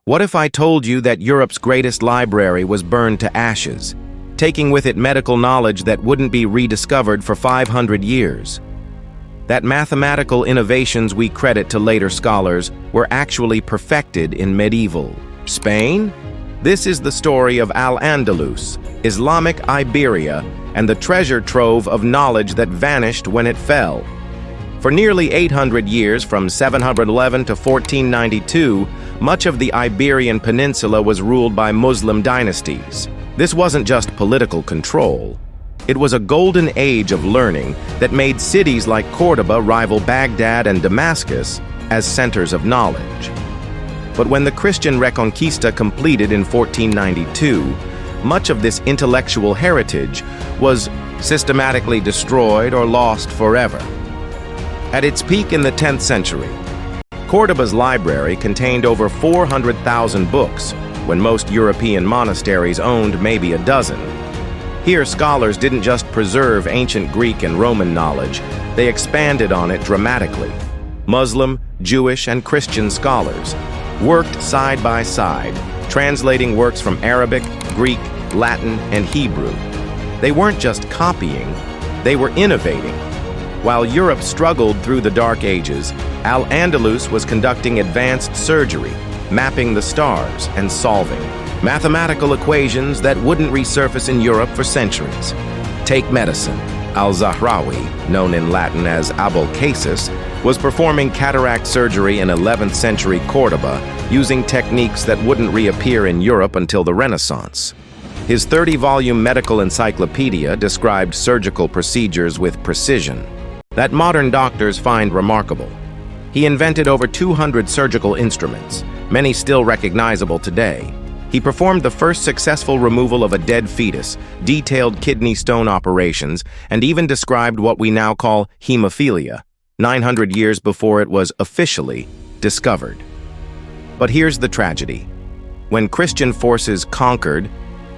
What if I told you that Europe's greatest library was burned to ashes, taking with it medical knowledge that wouldn't be rediscovered for 500 years? That mathematical innovations we credit to later scholars were actually perfected in medieval Spain? This is the story of Al-Andalus, Islamic Iberia, and the treasure trove of knowledge that vanished when it fell. For nearly 800 years, from 711 to 1492, much of the Iberian Peninsula was ruled by Muslim dynasties. This wasn't just political control. It was a golden age of learning that made cities like Córdoba rival Baghdad and Damascus as centers of knowledge. But when the Christian Reconquista completed in 1492, much of this intellectual heritage was systematically destroyed or lost forever. At its peak in the 10th century, Córdoba's library contained over 400,000 books, when most European monasteries owned maybe a dozen. Here, scholars didn't just preserve ancient Greek and Roman knowledge, they expanded on it dramatically. Muslim, Jewish, and Christian scholars worked side by side, translating works from Arabic, Greek, Latin, and Hebrew. They weren't just copying, they were innovating. While Europe struggled through the Dark Ages, Al-Andalus was conducting advanced surgery, mapping the stars, and solving mathematical equations that wouldn't resurface in Europe for centuries. Take medicine. Al-Zahrawi, known in Latin as Abulcasis, was performing cataract surgery in 11th century Córdoba using techniques that wouldn't reappear in Europe until the Renaissance. His 30-volume medical encyclopedia described surgical procedures with precision that modern doctors find remarkable. He invented over 200 surgical instruments, many still recognizable today. He performed the first successful removal of a dead fetus, detailed kidney stone operations, and even described what we now call hemophilia, 900 years before it was officially discovered. But here's the tragedy. When Christian forces conquered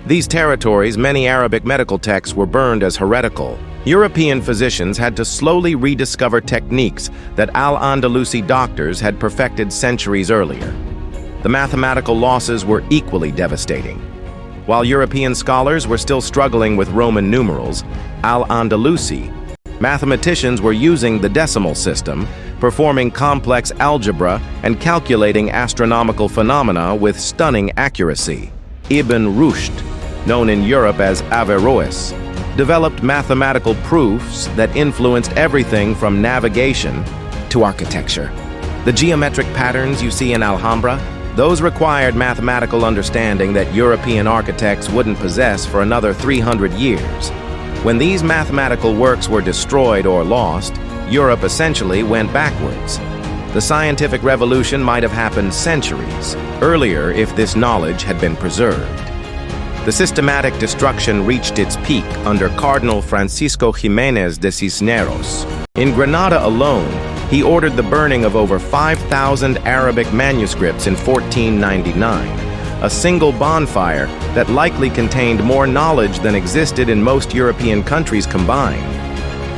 these territories, many Arabic medical texts were burned as heretical. European physicians had to slowly rediscover techniques that Al-Andalusi doctors had perfected centuries earlier. The mathematical losses were equally devastating. While European scholars were still struggling with Roman numerals, Al-Andalusi mathematicians were using the decimal system, performing complex algebra and calculating astronomical phenomena with stunning accuracy. Ibn Rushd, known in Europe as Averroes, developed mathematical proofs that influenced everything from navigation to architecture. The geometric patterns you see in Alhambra, those required mathematical understanding that European architects wouldn't possess for another 300 years. When these mathematical works were destroyed or lost, Europe essentially went backwards. The scientific revolution might have happened centuries earlier if this knowledge had been preserved. The systematic destruction reached its peak under Cardinal Francisco Jiménez de Cisneros. In Granada alone, he ordered the burning of over 5,000 Arabic manuscripts in 1499, a single bonfire that likely contained more knowledge than existed in most European countries combined.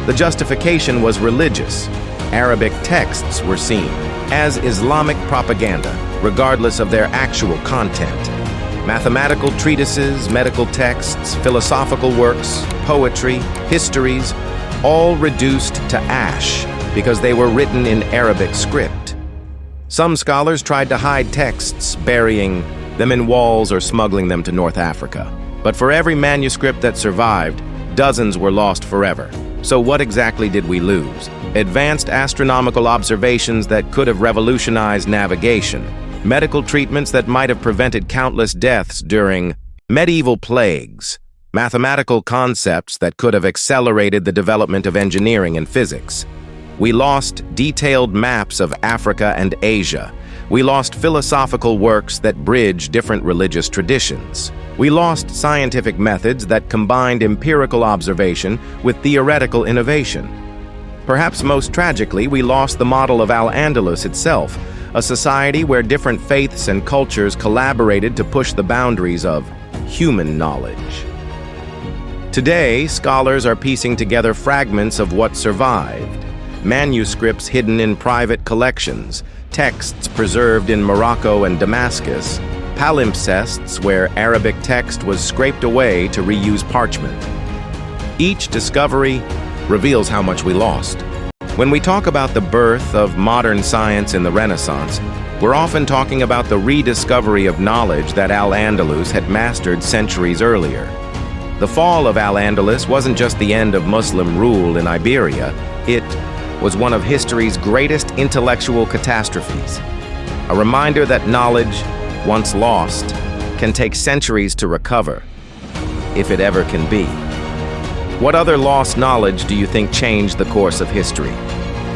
The justification was religious. Arabic texts were seen as Islamic propaganda, regardless of their actual content. Mathematical treatises, medical texts, philosophical works, poetry, histories, all reduced to ash because they were written in Arabic script. Some scholars tried to hide texts, burying them in walls or smuggling them to North Africa. But for every manuscript that survived, dozens were lost forever. So what exactly did we lose? Advanced astronomical observations that could have revolutionized navigation, medical treatments that might have prevented countless deaths during medieval plagues, mathematical concepts that could have accelerated the development of engineering and physics. We lost detailed maps of Africa and Asia. We lost philosophical works that bridge different religious traditions. We lost scientific methods that combined empirical observation with theoretical innovation. Perhaps most tragically, we lost the model of Al-Andalus itself, a society where different faiths and cultures collaborated to push the boundaries of human knowledge. Today, scholars are piecing together fragments of what survived. manuscripts hidden in private collections, texts preserved in Morocco and Damascus, palimpsests where Arabic text was scraped away to reuse parchment. Each discovery reveals how much we lost. When we talk about the birth of modern science in the Renaissance, we're often talking about the rediscovery of knowledge that Al-Andalus had mastered centuries earlier. The fall of Al-Andalus wasn't just the end of Muslim rule in Iberia, it was one of history's greatest intellectual catastrophes. A reminder that knowledge, once lost, can take centuries to recover, if it ever can be. What other lost knowledge do you think changed the course of history?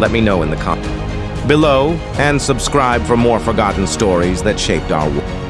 Let me know in the comments below, and subscribe for more forgotten stories that shaped our world.